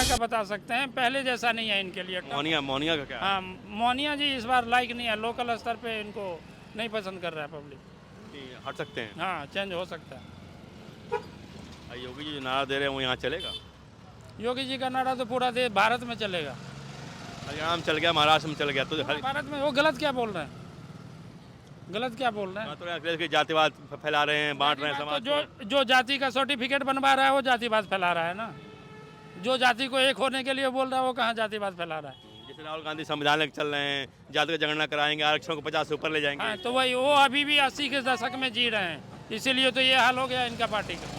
का बता सकते हैं, पहले जैसा नहीं है इनके लिए। मोनिया का क्या है? हाँ, मोनिया जी इस बार लाइक नहीं है, लोकल स्तर पे इनको नहीं पसंद कर रहा है पब्लिक। कि हट सकते हैं? हाँ, चेंज हो सकता है। योगी जी जो नारा दे रहे हैं वो यहाँ चलेगा? योगी जी का नारा तो पूरा देश भारत में चलेगा। हरियाणा में चल गया, महाराष्ट्र में चल गया, तो भारत में वो गलत क्या बोल रहे हैं? गलत क्या बोल रहे हैं? तो अखिलेश की जातिवाद फैला रहे हैं, बांट रहे हैं तो समाज जो जाति का सर्टिफिकेट बनवा रहा है वो जातिवाद फैला रहा है ना। जो जाति को एक होने के लिए बोल रहा है वो कहाँ जातिवाद फैला रहा है? जैसे राहुल गांधी संविधान लेकर चल रहे हैं, जाति का जनगणना कराएंगे, आरक्षण को 50 से ऊपर ले जाएंगे। हाँ, तो वही वो अभी भी 80 के दशक में जी रहे हैं, इसीलिए तो ये हाल हो गया इनका पार्टी का।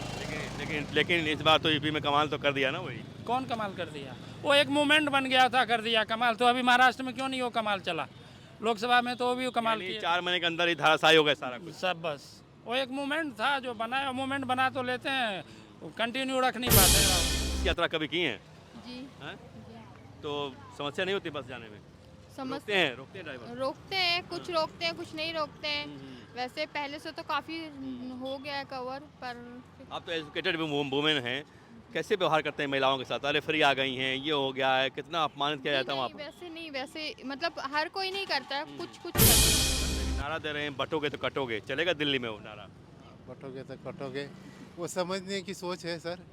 लेकिन इस बार तो यूपी में कमाल तो कर दिया ना वही। कौन कमाल कर दिया? वो एक मूवमेंट बन गया था, कर दिया कमाल। तो अभी महाराष्ट्र में क्यों नहीं वो कमाल चला? लोकसभा में तो वो भी वो कमाल किया। 4 महीने के अंदर ही धाराशाही हो गया सारा कुछ। सब बस वो एक मूवमेंट था जो बनाया, मूवमेंट बना तो लेते हैं, कंटिन्यू रख नहीं पाते हैं। यात्रा कभी की है? जी हैं? तो समस्या नहीं होती बस जाने में? रोकते हैं ड्राइवर? रोकते हैं, कुछ रोकते हैं, कुछ नहीं रोकते हैं। वैसे पहले से तो काफ़ी हो गया है कवर, पर आप तो एजुकेटेड वुमेन हैं, कैसे व्यवहार करते हैं महिलाओं के साथ? अरे फ्री आ गई हैं, ये हो गया है, कितना अपमानित किया जाता है वहाँ पर। वैसे नहीं, वैसे मतलब हर कोई नहीं करता है, कुछ कुछ करता है। नारा दे रहे हैं बटोगे तो कटोगे, चलेगा दिल्ली में वो नारा? बटोगे तो कटोगे, वो समझने की सोच है सर।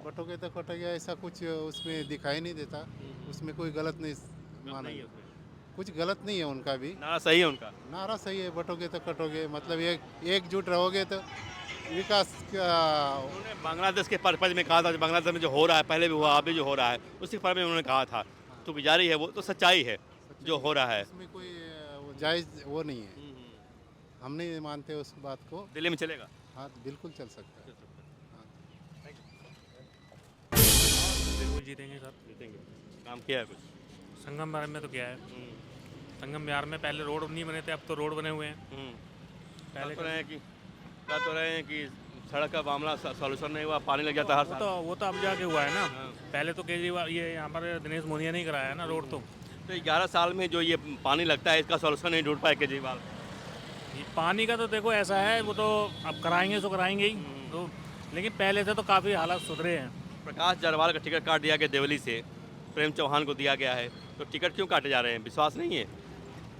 बटोगे तो कटोगे ऐसा कुछ उसमें दिखाई नहीं देता, उसमें कोई गलत नहीं माना, नहीं है उसमें। कुछ गलत नहीं है उनका भी। नारा सही है उनका? नारा सही है, बटोगे तो कटोगे, मतलब एकजुट रहोगे तो विकास का। उन्होंने बांग्लादेश के पर्पज में कहा था, बांग्लादेश में जो हो रहा है, पहले भी हुआ अभी जो हो रहा है, उसी पर्पज में उन्होंने कहा था। तो जारी है वो तो सच्चाई है जो हो रहा है। उसमें कोई जायज़ वो नहीं है, हम नहीं मानते उस बात को। दिल्ली में चलेगा? हाँ, बिल्कुल चल सकता है। बिल्कुल जीतेंगे सर। जीतेंगे। काम किया है कुछ? संगम बिहार में तो क्या है, संगम बिहार में पहले रोड नहीं बने थे, अब तो रोड बने हुए हैं। पहले कह रहे हैं कि सड़क का मामला सॉल्यूशन नहीं हुआ, पानी लग जाता है हर साल। वो तो अब जाके हुआ है ना। पहले तो केजरीवाल ये यहाँ पर दिनेश मोनिया नहीं कराया है ना रोड। तो 11 साल में जो ये पानी लगता है इसका सॉल्यूशन नहीं ढूंढ पाए केजरीवाल। ये पानी का तो देखो ऐसा है, वो तो अब कराएंगे तो कराएंगे ही तो, लेकिन पहले से तो काफ़ी हालात सुधरे हैं। प्रकाश जायसवाल का टिकट काट दिया गया देवली से, प्रेम चौहान को दिया गया है, तो टिकट क्यों काटे जा रहे हैं? विश्वास नहीं है?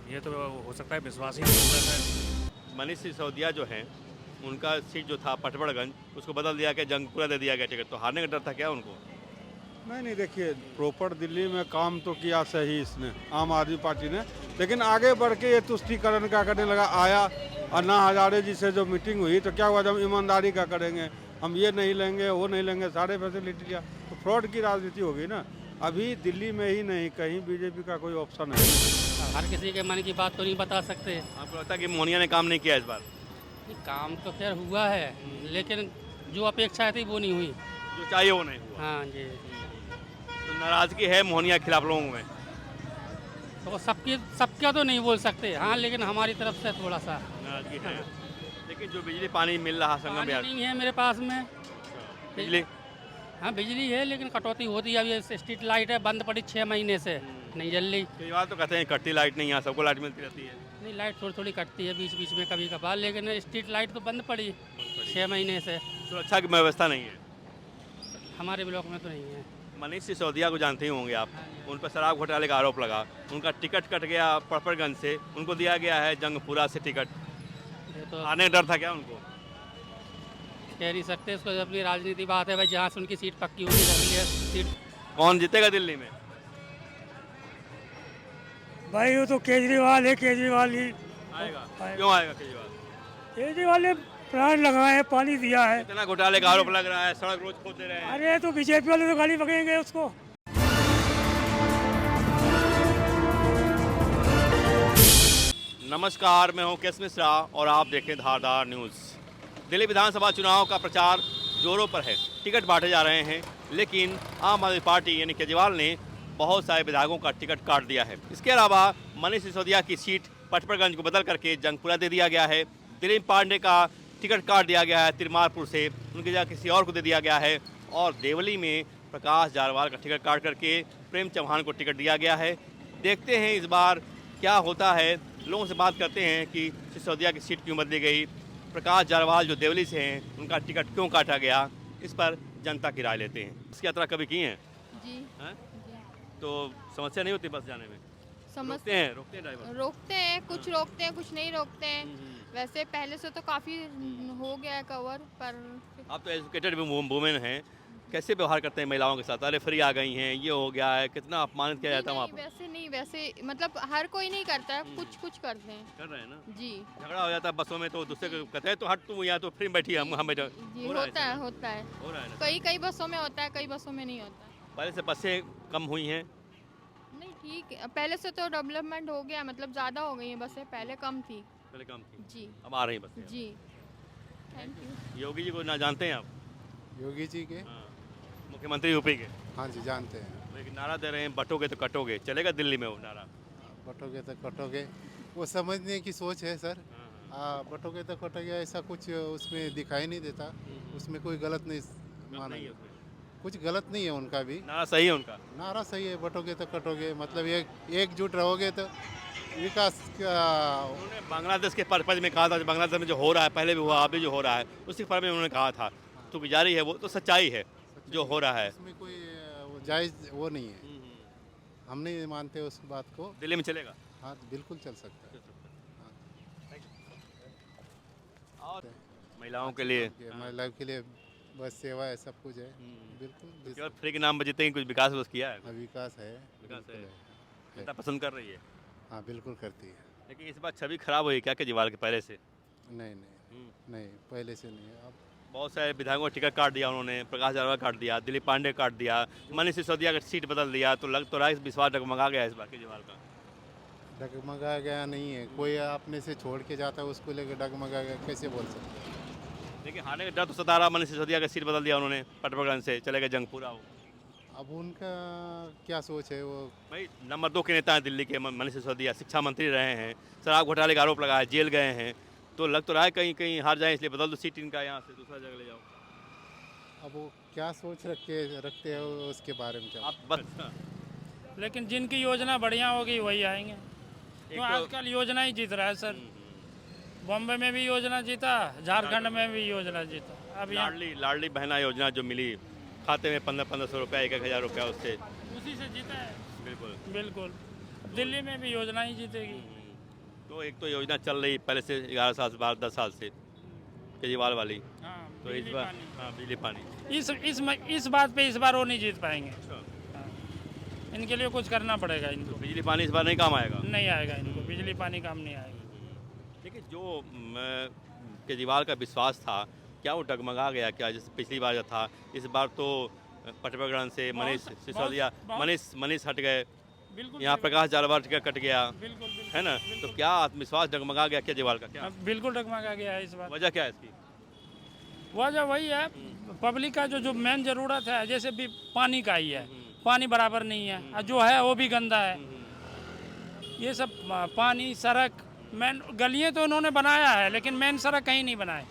ये तो हो सकता है विश्वास ही नहीं हो रहा है। मनीष सिसोदिया जो हैं उनका सीट जो था पटवड़गंज, उसको बदल दिया गया, जंगपुरा दे दिया गया टिकट। तो हारने का डर था क्या उनको? नहीं, देखिए प्रॉपर दिल्ली में काम तो किया सही इसने, आम आदमी पार्टी ने, लेकिन आगे बढ़ के ये तुष्टीकरण का करने लगा। आया अन्ना हजारे जी से जो मीटिंग हुई तो क्या हुआ, जब ईमानदारी का करेंगे, हम ये नहीं लेंगे वो नहीं लेंगे, सारे फैसिलिटी लिया, तो फ्रॉड की राजनीति होगी ना। अभी दिल्ली में ही नहीं, कहीं बीजेपी का कोई ऑप्शन है। हर किसी के मन की बात तो नहीं बता सकते। आपको लगता है कि मोनिया ने काम नहीं किया इस बार? काम तो खैर हुआ है, लेकिन जो अपेक्षा थी वो नहीं हुई। जो चाहिए वो नहीं हुआ। हाँ जी। तो नाराजगी है मोनिया के खिलाफ लोगों में? तो सबका तो नहीं बोल सकते, हाँ, लेकिन हमारी तरफ से थोड़ा सा नाराजगी है। लेकिन जो बिजली पानी मिल रहा संगम पानी बिहार, नहीं है मेरे पास में। बिजली हाँ, बिजली है लेकिन कटौती होती है। अभी स्ट्रीट लाइट है बंद पड़ी 6 महीने से, नहीं जल रही। केजरीवाल तो कहते हैं कटती लाइट नहीं, यहाँ सबको लाइट मिलती रहती है। नहीं, लाइट थोड़ी थोड़ी कटती है बीच बीच में कभी कभार, लेकिन स्ट्रीट लाइट तो बंद पड़ी 6 महीने से। सुरक्षा की व्यवस्था नहीं है हमारे ब्लॉक में तो नहीं है। मनीष सिसोदिया को जानते ही होंगे आप, उन पर शराब घोटाले का आरोप लगा, उनका टिकट कट गया पटपरगंज से, उनको दिया गया है जंगपुरा से टिकट। ये तो आने का डर था क्या उनको? कह नहीं सकते, इसको अपनी राजनीति बात है भाई, जहाँ से उनकी सीट पक्की होगी रख लिया सीट। कौन जीतेगा दिल्ली में? भाई वो तो केजरीवाल है, केजरीवाल ही आएगा। क्यों आएगा केजरीवाल? केजरीवाल ने प्राण लगाए हैं, पानी दिया है। इतना घोटाले का आरोप लग रहा है, सड़क रोज खोदते रहे हैं। अरे तो बीजेपी वाले तो गाली पकड़ेंगे उसको। नमस्कार, मैं हूं केस मिश्रा और आप देखें धारदार न्यूज़। दिल्ली विधानसभा चुनाव का प्रचार जोरों पर है, टिकट बांटे जा रहे हैं, लेकिन आम आदमी पार्टी यानी केजरीवाल ने बहुत सारे विधायकों का टिकट काट दिया है। इसके अलावा मनीष सिसोदिया की सीट पटपरगंज को बदल करके जंगपुरा दे दिया गया है। दिलीप पांडे का टिकट काट दिया गया है तिरमारपुर से, उनकी जगह किसी और को दे दिया गया है। और देवली में प्रकाश जायसवाल का टिकट काट करके प्रेम चौहान को टिकट दिया गया है। देखते हैं इस बार क्या होता है। लोगों से बात करते हैं कि सिसोदिया की सीट क्यों बदली गई, प्रकाश जायसवाल जो देवली से हैं उनका टिकट क्यों काटा गया, इस पर जनता की राय लेते हैं। इसकी यात्रा कभी की है? जी हैं? जी तो समस्या नहीं होती बस जाने में? समझ रोकते हैं ड्राइवर? रोकते हैं, कुछ रोकते हैं, कुछ नहीं रोकते हैं। वैसे पहले से तो काफ़ी हो गया है कवर, पर आप तो एजुकेटेड वुमेन हैं, कैसे व्यवहार करते हैं महिलाओं के साथ? अरे फ्री आ गई हैं, ये हो गया है, कितना अपमानित किया जाता है वहाँ नहीं, पर? वैसे नहीं, वैसे मतलब हर कोई नहीं करता है, कुछ कुछ करते हैं। कर रहे हैं ना? जी झगड़ा हो जाता है बसों में तो दूसरे को कहते हैं तो हट तू यहाँ तो फ्री में बैठी है हम बैठे जी हो रहा है होता है, ऐसा? होता है। हो रहा है ना? कई कई बसों में होता है, कई बसों में नहीं होता है। पहले से बसें कम हुई हैं? नहीं ठीक है, पहले से तो डेवलपमेंट हो गया, मतलब ज़्यादा हो गई हैं बसें, पहले कम थी। पहले कम थी, जी अब आ रही बसें। जी थैंक यू। योगी जी को ना जानते हैं आप? योगी जी के हाँ, मुख्यमंत्री यूपी के। हाँ जी जानते हैं। लेकिन नारा दे रहे हैं बटोगे तो कटोगे, चलेगा दिल्ली में वो नारा? बटोगे तो कटोगे, वो समझने की सोच है सर। बटोगे तो कटोगे ऐसा कुछ उसमें दिखाई नहीं देता, उसमें कोई गलत नहीं माना, नहीं है उसमें। कुछ गलत नहीं है उनका भी। नारा सही है उनका? नारा सही है, बटोगे तो कटोगे, मतलब एकजुट रहोगे तो विकास का। उन्होंने बांग्लादेश के पर्पज में कहा था, बांग्लादेश में जो हो रहा है पहले भी हुआ अभी जो हो रहा है उसी पर में उन्होंने कहा था, तो जारी है वो तो सच्चाई है जो हो रहा है। उसमें कोई जायज़ वो नहीं है, हम नहीं मानते उस बात को। दिल्ली में चलेगा? हाँ बिल्कुल चल सकता है। और महिलाओं के लिए महिलाओं के लिए बस सेवा है, सब कुछ है। बिल्कुल केवल फ्री के नाम पर जीते हैं, कुछ विकास बस किया है? हाँ, विकास है, विकास बिल्कुल है। जनता पसंद कर रही है? हाँ बिल्कुल करती है। लेकिन इस बार छवि खराब हुई क्या केजरीवाल के पहले से? नहीं नहीं नहीं, पहले से नहीं है। अब बहुत सारे विधायकों का टिकट काट दिया उन्होंने, प्रकाश जावड़ेकर काट दिया, दिलीप पांडे काट दिया, मनीष सिसोदिया का सीट बदल दिया, तो लग तो रहा है विश्वास डगमगा गया इस बार केजरीवाल का। डगमगा गया नहीं है, कोई अपने से छोड़ के जाता है उसको लेकर डगमगा गया कैसे बोल सकते हैं। लेकिन हारने का डर तो सता रहा, मनीष सिसोदिया का सीट बदल दिया उन्होंने पटपगंज से, चले गए जंगपुरा वो। अब उनका क्या सोच है वो। भाई नंबर 2 के नेता हैं दिल्ली के मनीष सिसोदिया, शिक्षा मंत्री रहे हैं, शराब घोटाले का आरोप लगा है, जेल गए हैं, तो लग तो रहा है कहीं कहीं हार जाए, इसलिए बदल दो सीट इनका, यहाँ से दूसरा जगह ले जाओ। अब वो क्या सोच रखते हैं उसके बारे में क्या। आप बस लेकिन जिनकी योजना बढ़िया होगी वही आएंगे। तो तो- आजकल योजना ही जीत रहा है सर। बॉम्बे में भी योजना जीता, झारखंड में भी योजना जीता। अब यहाँ लाडली बहना योजना जो मिली खाते में 1500 रुपया, 1000 रुपया, उससे उसी से जीता है। बिल्कुल। बिल्कुल दिल्ली में भी योजना ही जीतेगी। तो एक तो योजना चल रही पहले से 11 साल से 10 साल से केजरीवाल वाली, हाँ तो इस बिजली बार पानी। हाँ बिजली पानी। इस बात पे इस बार वो नहीं जीत पाएंगे। हाँ। इनके लिए कुछ करना पड़ेगा इनको। बिजली पानी इस बार नहीं काम आएगा? नहीं आएगा इनको, बिजली पानी काम नहीं आएगा। लेकिन जो केजरीवाल का विश्वास था क्या वो डगमगा गया क्या? जैसे पिछली बार जो था, इस बार तो पटपगंज से मनीष सिसोदिया, मनीष हट गए, बिल्कुल यहाँ प्रकाश जावड़ेकर टिकट कट गया, बिल्कुल है ना? तो क्या आत्मविश्वास डगमगा गया केजरीवाल का? क्या बिल्कुल डगमगा गया है इस बार। वजह क्या है इसकी? वजह वही है, पब्लिक का जो मेन जरूरत है, जैसे भी पानी का ही है, पानी बराबर नहीं है, और जो है वो भी गंदा है। ये सब पानी, सड़क, मेन गलियाँ तो उन्होंने बनाया है, लेकिन मेन सड़क कहीं नहीं बनाए।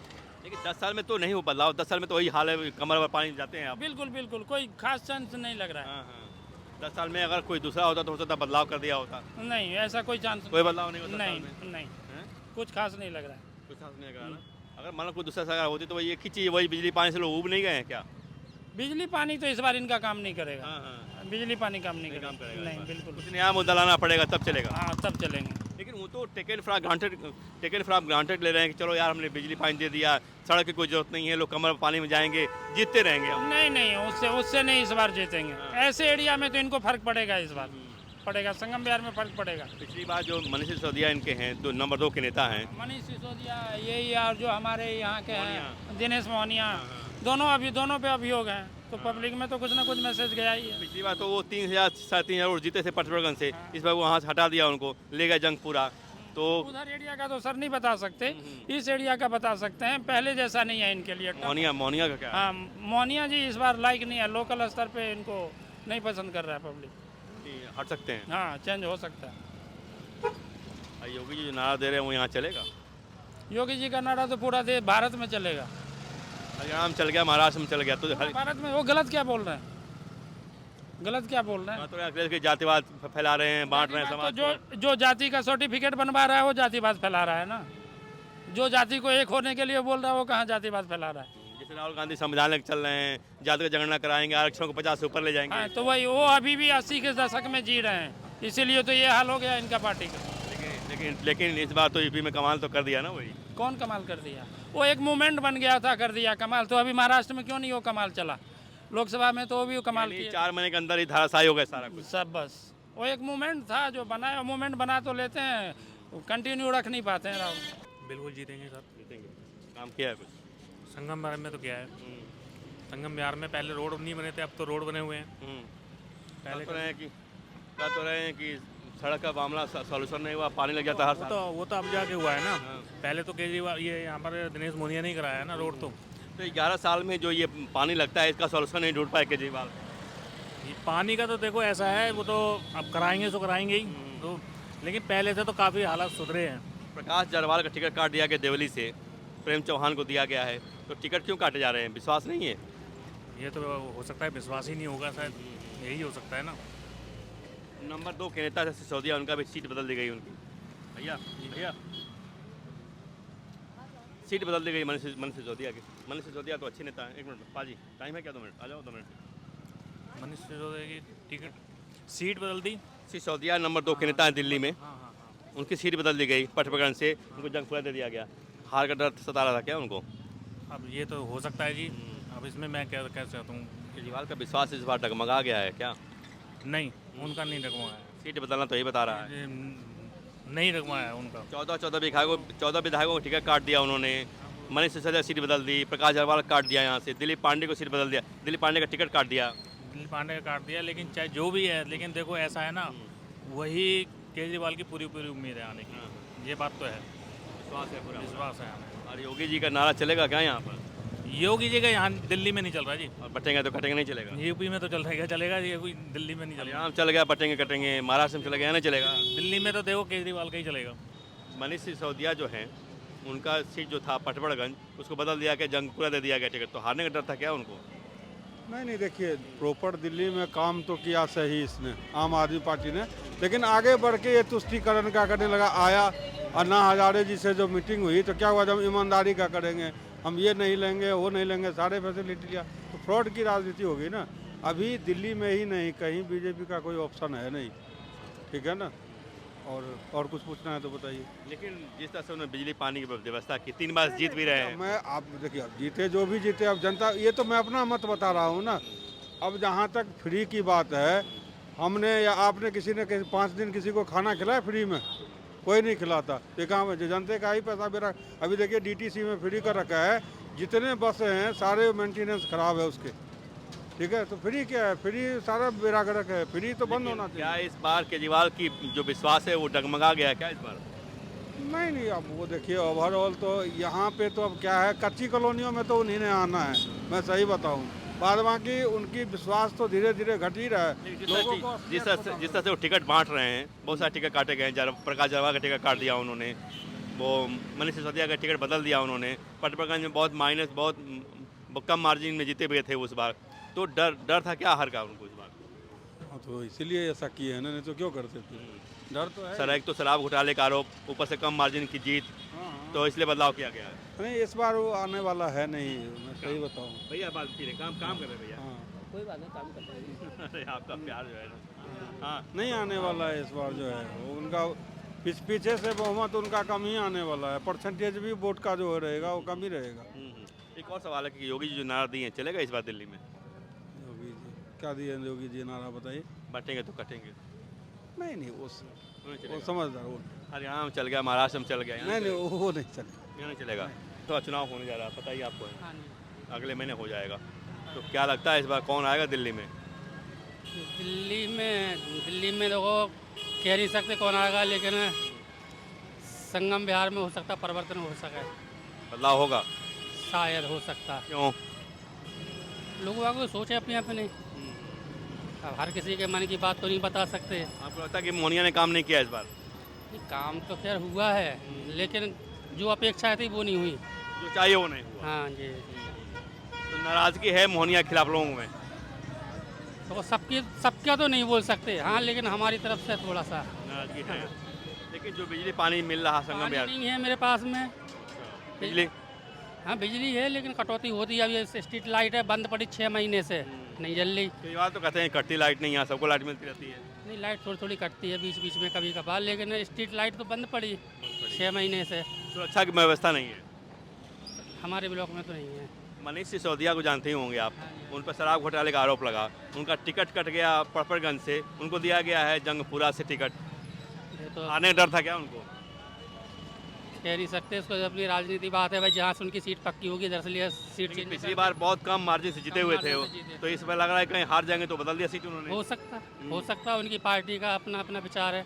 लेकिन 10 साल में तो नहीं हो बदलाव, 10 साल में तो वही हाल है, कमर पर पानी जाते हैं आप। बिल्कुल बिल्कुल, कोई खास चांस नहीं लग रहा है। हाँ हाँ, 10 साल में अगर कोई दूसरा होता तो हो सकता बदलाव कर दिया होता। नहीं, ऐसा कोई चांस कोई बदलाव नहीं होता नहीं नहीं, कुछ खास नहीं लग रहा है। कुछ खास नहीं लगा ना? अगर मान लो कोई दूसरा सरकार होती तो वही एक ही चीज़, वही बिजली पानी से लोग उब नहीं गए हैं क्या? बिजली पानी तो इस बार इनका काम नहीं करेगा। हाँ। बिजली पानी काम नहीं काम करेगा। करेगा नहीं इस बार। बिल्कुल। कुछ नया मुद्दा लाना पड़ेगा तब चलेगा। हाँ तब चलेंगे। लेकिन वो तो टेकन फॉर ग्रांटेड ले रहे हैं कि चलो यार हमने बिजली पानी दे दिया, सड़क की कोई जरूरत नहीं है, लोग कमर पानी में जाएंगे, जीतते रहेंगे हम। नहीं, उससे नहीं इस बार जीतेंगे। ऐसे एरिया में तो इनको फर्क पड़ेगा, इस बार पड़ेगा, संगम बिहार में फर्क पड़ेगा। पिछली बार जो मनीष सिसोदिया इनके हैं, जो नंबर 2 के नेता हैं, मनीष सिसोदिया यही, और जो हमारे यहाँ के हैं दिनेश मोहनिया, दोनों पे अभियोग हैं, तो पब्लिक में तो कुछ ना कुछ मैसेज गया ही है। पिछली बार तो वो 3000 3,500 वोट जीते थे पटवर्गन से, इस बार वो वहाँ से हटा दिया उनको, ले गए जंगपुरा। तो उधर एरिया का तो सर नहीं बता सकते, इस एरिया का बता सकते हैं, पहले जैसा नहीं है इनके लिए। मोनिया का क्या? हाँ मोनिया जी इस बार लाइक नहीं है, लोकल स्तर पे इनको नहीं पसंद कर रहा है पब्लिक। हट सकते हैं? हाँ चेंज हो सकता है। योगी जी जो नारा दे रहे हैं वो यहाँ चलेगा? योगी जी का नारा तो पूरा देश भारत में चलेगा। हरियाणा में चल गया, महाराष्ट्र में चल गया, तो भारत में वो गलत क्या बोल रहे हैं? गलत क्या बोल रहे हैं? तो अखिलेश के जातिवाद फैला रहे हैं, बांट रहे हैं समाज तो जो जाति का सर्टिफिकेट बनवा रहा है वो जातिवाद फैला रहा है ना। जो जाति को एक होने के लिए बोल रहा है वो कहाँ जातिवाद फैला रहा है? जिस जैसे राहुल गांधी संविधान लेकर चल रहे हैं, जाति का जनगणना कराएंगे, आरक्षण को 50 से ऊपर ले जाएंगे। हाँ, तो वही वो अभी भी 80 के दशक में जी रहे हैं, इसीलिए तो ये हाल हो गया इनका पार्टी का। लेकिन इस बार तो यूपी में कमाल तो कर दिया ना वही। कौन कमाल कर दिया? वो एक मूवमेंट बन गया था, कर दिया कमाल। तो अभी महाराष्ट्र में क्यों नहीं वो कमाल चला? लोकसभा में तो वो भी वो कमाल किया। 4 महीने के अंदर ही धाराशाही हो गया सारा कुछ। सब बस वो एक मूवमेंट था जो बनाया, मूवमेंट बना तो लेते हैं, कंटिन्यू रख नहीं पाते हैं राहुल। बिल्कुल जीतेंगे सर। जीतेंगे। काम किया है कुछ? संगम बिहार में तो क्या है, संगम बिहार में पहले रोड नहीं बने थे, अब तो रोड बने हुए हैं। पहले कह रहे हैं कि सड़क का मामला सॉल्यूशन नहीं हुआ, पानी लग जाता हर साल। वो तो अब जाके हुआ है ना। पहले तो केजरीवाल ये यहाँ पर दिनेश मोनिया ने कराया है ना रोड। तो 11 साल में जो ये पानी लगता है, इसका सॉल्यूशन नहीं ढूंढ पाए केजरीवाल। ये पानी का तो देखो ऐसा है, वो तो अब कराएंगे तो कराएंगे ही तो, लेकिन पहले से तो काफ़ी हालात सुधरे हैं। प्रकाश जायसवाल का टिकट काट दिया गया देवली से, प्रेम चौहान को दिया गया है, तो टिकट क्यों काटे जा रहे हैं? विश्वास नहीं है? ये तो हो सकता है विश्वास ही नहीं होगा, शायद यही हो सकता है ना। नंबर 2 के नेता सिसोदिया, उनका भी सीट बदल दी गई उनकी। भैया सीट बदल दी गई मनीष सिसोदिया की। मनीष सिसोदिया तो अच्छे नेता हैं। 1 मिनट पाजी, टाइम है क्या? 2 मिनट आ जाओ, 2 मिनट। मनीष सिसोदिया की टिकट सीट बदल दी। सिसोदिया नंबर 2 के नेता हैं दिल्ली में, उनकी सीट बदल दी गई पटप्रकरण से, उनको जंगपुरा दे दिया गया। हार का डर सता रहा था क्या उनको? अब ये तो हो सकता है जी, अब इसमें मैं क्या कह सकता हूँ। केजरीवाल का विश्वास इस बार डगमगा गया है क्या? नहीं, उनका नहीं डगमगाया है। सीट बदलना तो यही बता रहा है। नहीं डगमगाया है उनका। 14 विधायकों को टिकट काट दिया उन्होंने। मनीष सिसोदिया सीट बदल दी, प्रकाश जायसवाल काट दिया यहाँ से, दिलीप पांडे को सीट बदल दिया, दिलीप पांडे का टिकट काट दिया। दिलीप पांडे का काट दिया, लेकिन चाहे जो भी है, लेकिन देखो ऐसा है ना, वही केजरीवाल की पूरी उम्मीद है आने की। ये बात तो है, विश्वास है हमें। और योगी जी का नारा चलेगा क्या यहाँ पर? योगी जी का यहाँ दिल्ली में नहीं चल रहा जी। और बटेंगे तो कटेंगे नहीं चलेगा? यूपी में तो चल रहा है, चलेगा जी, कोई दिल्ली में नहीं चलेगा। यहाँ चल गया बटेंगे कटेंगे, महाराष्ट्र में चला गया नहीं चलेगा? दिल्ली में तो देखो केजरीवाल का ही चलेगा। मनीष सिसोदिया जो हैं, उनका सीट जो था पटवड़गंज, उसको बदल दिया गया, जंगपुरा दे दिया गया टिकट। तो हारने का डर था क्या उनको? नहीं देखिए, प्रॉपर दिल्ली में काम तो किया सही इसने, आम आदमी पार्टी ने, लेकिन आगे बढ़ के ये तुष्टीकरण का करने लगा। आया अन्ना हजारे जी से जो मीटिंग हुई तो क्या हुआ, जब ईमानदारी का करेंगे, हम ये नहीं लेंगे वो नहीं लेंगे, सारे फैसिलिटी लिया, तो फ्रॉड की राजनीति होगी ना। अभी दिल्ली में ही नहीं, कहीं बीजेपी का कोई ऑप्शन है नहीं, ठीक है ना। और कुछ पूछना है तो बताइए। लेकिन जिस तरह से उन्होंने बिजली पानी की व्यवस्था की, 3 बार जीत भी रहे हैं। मैं आप देखिए, अब जीते जो भी जीते, अब जनता, ये तो मैं अपना मत बता रहा हूँ ना। अब जहाँ तक फ्री की बात है, हमने या आपने किसी ने 5 दिन किसी को खाना खिलाया फ्री में? कोई नहीं खिलाता। देखा, जनता का ही पैसा मेरा। अभी देखिए डीटीसी में फ्री कर रखा है, जितने बस हैं सारे मेंटेनेंस खराब है उसके, ठीक है। तो फ्री क्या है? फ्री सारा बेरागरक है, फ्री तो बंद होना चाहिए। क्या इस बार केजरीवाल की जो विश्वास है वो डगमगा गया क्या इस बार? नहीं, अब वो देखिए ओवरऑल तो यहाँ पे तो अब क्या है, कच्ची कॉलोनियों में तो उन्हीं ने आना है, मैं सही बताऊँ। बाद बाकी उनकी विश्वास तो धीरे धीरे घट ही रहा है। जिस तरह से वो टिकट बांट रहे हैं, बहुत सारे टिकट काटे गए हैं। प्रकाश जायसवाल का टिकट काट दिया उन्होंने, वो मनीष सिसोदिया का टिकट बदल दिया उन्होंने। पटप्रगंज में बहुत कम मार्जिन में जीते हुए थे उस बार। तो डर था क्या हार का उनको इस बार? हाँ, तो इसीलिए ऐसा किए हैं ना, नहीं तो क्यों करते थे। डर तो है सर, एक तो शराब घोटाले का आरोप, ऊपर से कम मार्जिन की जीत, तो इसलिए बदलाव किया गया है। नहीं, इस बार वो आने वाला है नहीं, मैं सही बताऊँ। भैया बात काम कर रहे हैं भैया। हाँ, कोई बात नहीं, काम करते हैं। अरे आपका प्यार जो है ना। हाँ, नहीं आने वाला है इस बार जो है वो, उनका पीछे से बहुमत उनका कम ही आने वाला है। परसेंटेज भी वोट का जो रहेगा वो कम ही रहेगा। एक और सवाल है कि योगी जी जो नारा दिए चलेगा इस बार दिल्ली में? योगी जी क्या दिए? योगी जी नारा बताइए। बटेंगे तो कटेंगे। नहीं वो समझदार वो। हरियाणा में चल गया, महाराष्ट्र में चल गया, नहीं वो नहीं चलेगा, यहाँ नहीं चलेगा। तो चुनाव होने जा रहा है, पता ही आपको है, अगले महीने हो जाएगा। तो क्या लगता है इस बार कौन आएगा दिल्ली में? दिल्ली में देखो कह नहीं सकते कौन आएगा, लेकिन संगम बिहार में हो सकता परिवर्तन हो सके, बदलाव होगा शायद हो सकता। क्यों? लोगों को सोचे अपने अपने, अब हर किसी के मन की बात तो नहीं बता सकते। आपको लगता है कि मोनिया ने काम नहीं किया इस बार? ये काम तो खैर हुआ है, लेकिन जो अपेक्षा थी वो नहीं हुई। जो चाहिए वो नहीं हुआ। हाँ जी। तो नाराजगी है मोनिया के खिलाफ लोगों में? तो सबका तो नहीं बोल सकते, हाँ, लेकिन हमारी तरफ से थोड़ा सा नाराजगी है। लेकिन जो बिजली पानी मिल रहा संगम पानी बिहार, नहीं है मेरे पास में। बिजली हाँ बिजली है लेकिन कटौती होती है। अभी स्ट्रीट लाइट है बंद पड़ी 6 महीने से, नहीं जल रही। केजरीवाल तो कहते हैं कटती लाइट नहीं, यहाँ सबको लाइट मिलती रहती है। नहीं लाइट थोड़ी थोड़ी कटती है बीच बीच में कभी कभार, लेकिन स्ट्रीट लाइट तो बंद पड़ी 6 महीने से। सुरक्षा की व्यवस्था नहीं है। हमारे ब्लॉक में तो नहीं है। मनीष सिसोदिया को जानते ही होंगे आप, उन पर शराब घोटाले का आरोप लगा, उनका टिकट कट गया पड़पड़गंज से, उनको दिया गया है जंगपुरा से टिकट। ये तो आने का डर था क्या उनको? कह नहीं सकते, इसको अपनी राजनीति बात है भाई, जहाँ से उनकी सीट पक्की होगी इधर से लिए सीट चेंज पिछली बार बहुत कम मार्जिन से जीते हुए थे वो, मार्जिन से जीते तो इस बार लग रहा है कहीं हार जाएंगे तो बदल दिया सीट उन्होंने। हो सकता उनकी पार्टी का अपना अपना विचार है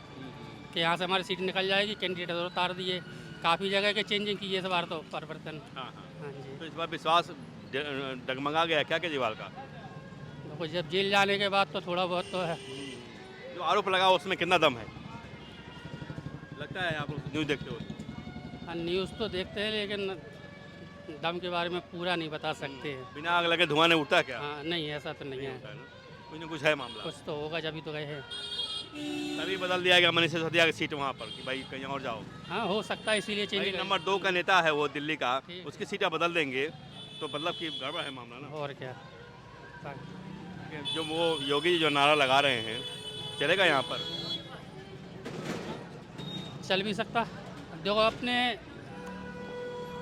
कि यहाँ से हमारी सीट निकल जाएगी, कैंडिडेट उतार दिए, काफ़ी जगह के चेंजिंग की है इस बार तो परिवर्तन। हाँ हाँ। हाँ जी, तो इस बार विश्वास डगमगा गया क्या केजरीवाल का? देखो जब जेल जाने के बाद तो थोड़ा बहुत तो है। जो आरोप लगा उसमें कितना दम है लगता है? आप न्यूज़ देखते हो? हाँ न्यूज़ तो देखते हैं लेकिन दम के बारे में पूरा नहीं बता सकते हैं। बिना आग लगे धुआं नहीं उठता क्या? हाँ नहीं ऐसा तो नहीं है, होता है ना? कुछ न कुछ है मामला। कुछ तो होगा जब ही तो गए हैं। तभी बदल दिया गया मनीष सिसोदिया की सीट वहाँ पर कि भाई कहीं और जाओ। हाँ हो सकता है इसीलिए भाई चेंज। नंबर 2 का नेता है वो दिल्ली का, ठीक। उसकी सीटें बदल देंगे तो मतलब कि गड़बड़ है मामला ना। और क्या, जो वो योगी जो नारा लगा रहे हैं चलेगा यहाँ पर? चल भी सकता। देखो अपने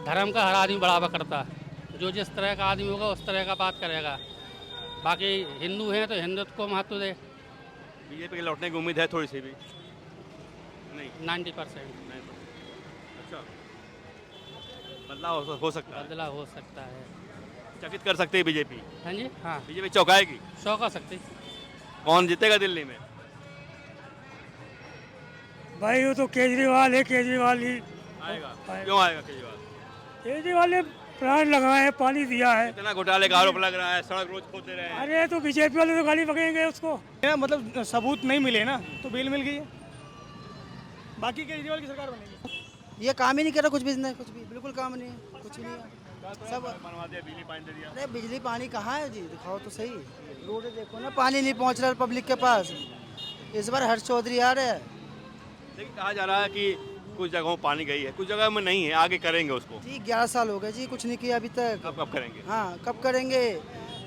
धर्म का हर आदमी बढ़ावा करता है, जो जिस तरह का आदमी होगा उस तरह का बात करेगा। बाकी हिंदू हैं तो हिंदुत्व को महत्व दे। बीजेपी के लौटने की उम्मीद है थोड़ी सी भी? नहीं 90% अच्छा, बदलाव हो सकता है, बदलाव हो सकता है। चकित कर सकती है बीजेपी। हाँ जी, हाँ बीजेपी चौंकाएगी। शौक आ सकती। कौन जीतेगा दिल्ली में? भाई वो तो केजरीवाल है, केजरीवाल ही आएगा। आएगा। क्यों आएगा केजरीवाल? केजरीवाल ने प्लांट लगाए हैं, पानी दिया है। इतना घोटाले का आरोप लग रहा है, सड़क रोज खोदते रहे हैं। अरे तो बीजेपी वाले तो गाली बकेंगे उसको। मतलब सबूत नहीं मिले ना तो बेल मिल गई है। बाकी केजरीवाल की सरकार बनेगी। ये काम ही नहीं कर रहा कुछ बिजनेस, कुछ भी बिल्कुल काम नहीं है, कुछ नहीं है। सब बनवा दिया, बिजली पानी दे दिया। अरे बिजली पानी कहाँ है जी, दिखाओ तो सही। रोड देखो ना, पानी नहीं पहुँच रहा पब्लिक के पास। इस बार हर्ष चौधरी आ रहे हैं। लेकिन कहा जा रहा है कि कुछ जगहों पानी गई है, कुछ जगह में नहीं है, आगे करेंगे उसको। जी 11 साल हो गए जी, कुछ नहीं किया अभी तक। अब कब करेंगे? हाँ कब करेंगे,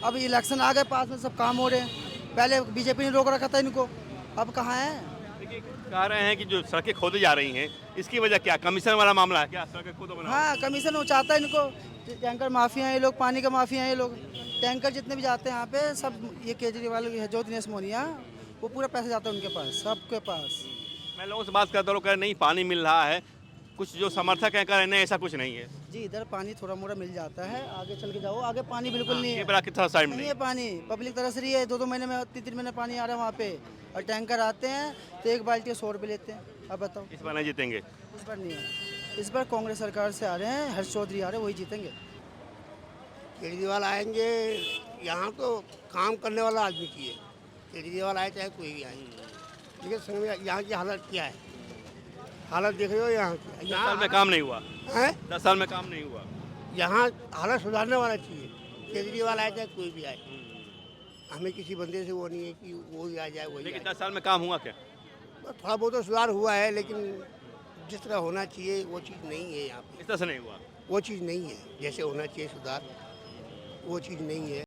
अब इलेक्शन आ गए पास में, सब काम हो रहे हैं। पहले बीजेपी ने रोक रखा था इनको, अब कहाँ है। देखिए कह रहे हैं कि जो सड़कें खोदी जा रही हैं इसकी वजह क्या, कमीशन वाला मामला है क्या? सड़कें खोदो बनाओ। हाँ कमीशन वो चाहता है इनको, टैंकर माफिया हैं ये लोग, पानी का माफिया हैं ये लोग। टैंकर जितने भी जाते हैं यहाँ पे सब ये केजरीवाल जो दिनेश मोनिया, वो पूरा पैसा जाता है उनके पास, सबके पास। मैं लोगों से बात करता हूँ, कह रहे नहीं पानी मिल रहा है, कुछ जो समर्थक हैं कह रहे नहीं ऐसा कुछ नहीं है। जी इधर पानी थोड़ा मोड़ा मिल जाता है, आगे चल के जाओ, आगे पानी बिल्कुल नहीं ये है। बड़ा कितना साइड में नहीं नहीं है पानी, पब्लिक तरस रही है। 2-2 महीने में 3-3 महीने पानी आ रहा है वहाँ पे, और टैंकर आते हैं तो एक बाल्टी 100 रुपये लेते हैं। अब बताओ, इस बार नहीं जीतेंगे? इस बार नहीं है। इस बार कांग्रेस सरकार से आ रहे हैं, हर्ष चौधरी आ रहे हैं, वही जीतेंगे। केजरीवाल आएंगे, यहाँ तो काम करने वाला आदमी की है। केजरीवाल आए चाहे कोई भी आए, लेकिन संग में यहाँ की हालत क्या है, हालत देख रहे हो यहाँ की। 10 साल में काम नहीं हुआ है, 10 साल में काम नहीं हुआ। यहाँ हालत सुधारने वाला चाहिए। केजरीवाल आए चाहे कोई भी आए, हमें किसी बंदे से वो नहीं है कि वो ही आ जाए वही लेकिन आए। 10 साल में काम हुआ क्या? थोड़ा बहुत तो सुधार हुआ है, लेकिन जिस तरह होना चाहिए वो चीज़ नहीं है यहाँ पे। इस तरह से नहीं हुआ। वो चीज़ नहीं है, जैसे होना चाहिए सुधार, वो चीज़ नहीं है।